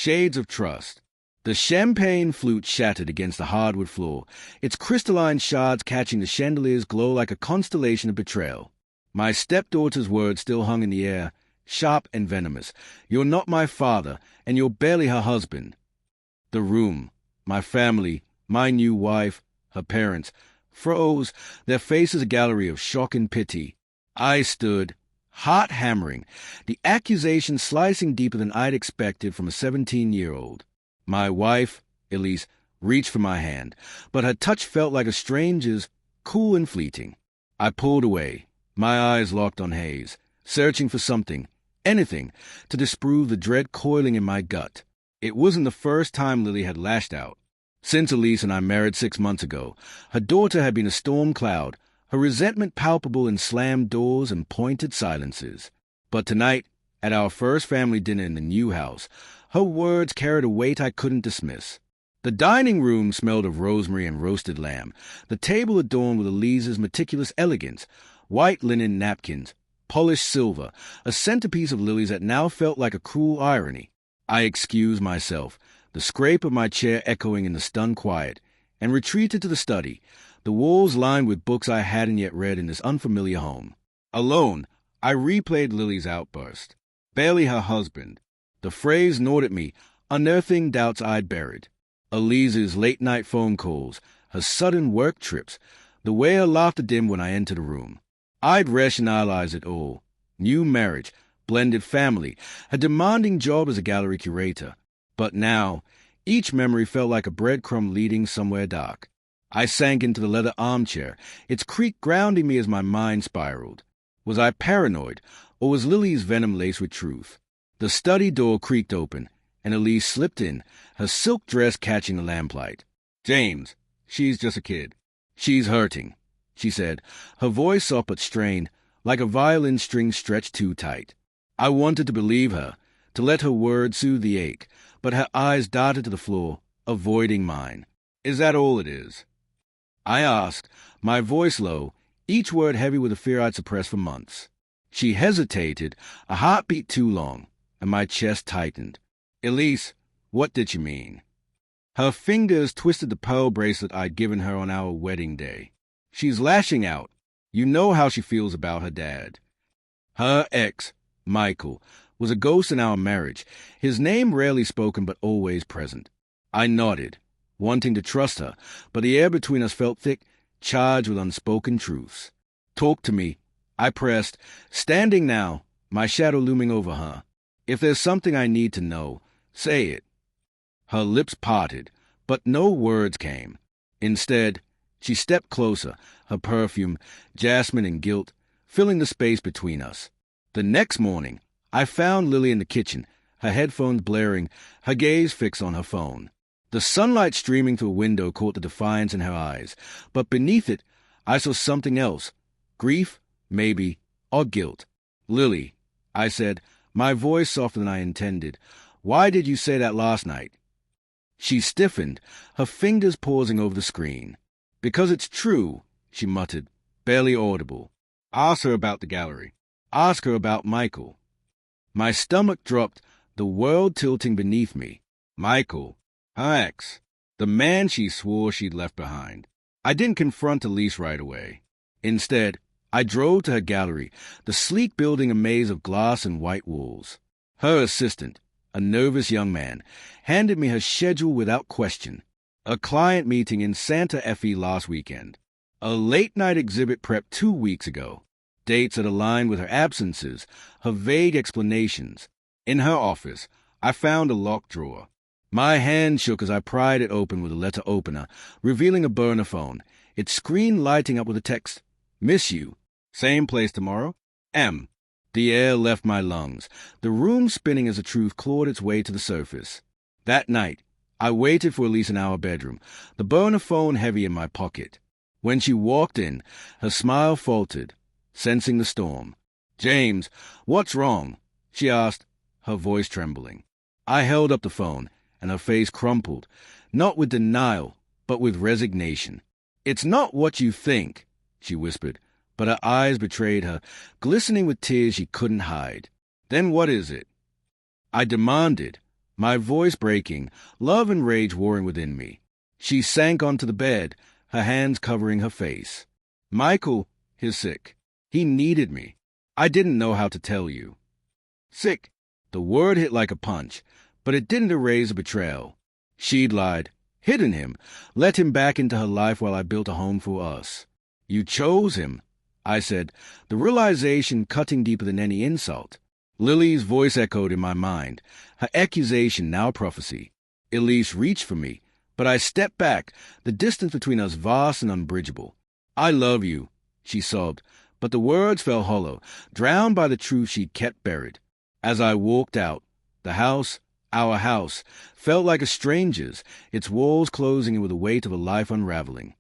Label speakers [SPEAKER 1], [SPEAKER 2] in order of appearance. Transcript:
[SPEAKER 1] Shades of trust. The champagne flute shattered against the hardwood floor, its crystalline shards catching the chandelier's glow like a constellation of betrayal. My stepdaughter's words still hung in the air, sharp and venomous. You're not my father, and you're barely her husband. The room, my family, my new wife, her parents, froze, their faces a gallery of shock and pity. I stood, heart hammering, the accusation slicing deeper than I'd expected from a 17-year-old. My wife, Elise, reached for my hand, but her touch felt like a stranger's, cool and fleeting. I pulled away, my eyes locked on Hayes, searching for something, anything, to disprove the dread coiling in my gut. It wasn't the first time Lily had lashed out. Since Elise and I married 6 months ago, her daughter had been a storm cloud, her resentment palpable in slammed doors and pointed silences. But tonight, at our first family dinner in the new house, her words carried a weight I couldn't dismiss. The dining room smelled of rosemary and roasted lamb, the table adorned with Elise's meticulous elegance, white linen napkins, polished silver, a centerpiece of Lily's that now felt like a cruel irony. I excused myself, the scrape of my chair echoing in the stunned quiet, and retreated to the study, the walls lined with books I hadn't yet read in this unfamiliar home. Alone, I replayed Lily's outburst. Barely her husband. The phrase gnawed at me, unearthing doubts I'd buried. Elise's late-night phone calls, her sudden work trips, the way her laughter dimmed when I entered a room. I'd rationalized it all. New marriage, blended family, a demanding job as a gallery curator. But now, each memory felt like a breadcrumb leading somewhere dark. I sank into the leather armchair, its creak grounding me as my mind spiraled. Was I paranoid, or was Lily's venom laced with truth? The study door creaked open, and Elise slipped in, her silk dress catching the lamplight. "James, she's just a kid. She's hurting," she said, her voice soft but strained, like a violin string stretched too tight. I wanted to believe her, to let her words soothe the ache, but her eyes darted to the floor, avoiding mine. "Is that all it is?" I asked, my voice low, each word heavy with a fear I'd suppressed for months. She hesitated, a heartbeat too long, and my chest tightened. "Elise, what did you mean?" Her fingers twisted the pearl bracelet I'd given her on our wedding day. "She's lashing out. You know how she feels about her dad. Her ex, Michael, was a ghost in our marriage, his name rarely spoken but always present." I nodded, wanting to trust her, but the air between us felt thick, charged with unspoken truths. "Talk to me," I pressed, standing now, my shadow looming over her. "If there's something I need to know, say it." Her lips parted, but no words came. Instead, she stepped closer, her perfume, jasmine and guilt, filling the space between us. The next morning, I found Lily in the kitchen, her headphones blaring, her gaze fixed on her phone. The sunlight streaming through a window caught the defiance in her eyes, but beneath it, I saw something else. Grief, maybe, or guilt. "Lily," I said, my voice softer than I intended, "why did you say that last night?" She stiffened, her fingers pausing over the screen. "Because it's true," she muttered, barely audible. "Ask her about the gallery. Ask her about Michael." My stomach dropped, the world tilting beneath me. Michael, her ex, the man she swore she'd left behind. I didn't confront Elise right away. Instead, I drove to her gallery, the sleek building a maze of glass and white walls. Her assistant, a nervous young man, handed me her schedule without question. A client meeting in Santa Fe last weekend. A late-night exhibit prepped 2 weeks ago. Dates that aligned with her absences, her vague explanations. In her office, I found a locked drawer. My hand shook as I pried it open with a letter opener, revealing a burner phone, its screen lighting up with a text, "Miss you. Same place tomorrow. M." The air left my lungs, the room spinning as the truth clawed its way to the surface. That night, I waited for Elise in our bedroom, the burner phone heavy in my pocket. When she walked in, her smile faltered, sensing the storm. "James, what's wrong?" she asked, her voice trembling. I held up the phone, and her face crumpled, not with denial, but with resignation. "It's not what you think," she whispered, but her eyes betrayed her, glistening with tears she couldn't hide. "Then what is it?" I demanded, My voice breaking, love and rage warring within me. She sank onto the bed, her hands covering her face. Michael, he's sick. He needed me. I didn't know how to tell you. Sick. The word hit like a punch, but it didn't erase the betrayal. She'd lied, hidden him, let him back into her life while I built a home for us. You chose him, I said, the realization cutting deeper than any insult. Lily's voice echoed in my mind, her accusation now a prophecy. Elise reached for me, but I stepped back, the distance between us vast and unbridgeable. I love you, she sobbed, but the words fell hollow, drowned by the truth she'd kept buried. As I walked out, the house, our house, felt like a stranger's, its walls closing in with the weight of a life unraveling.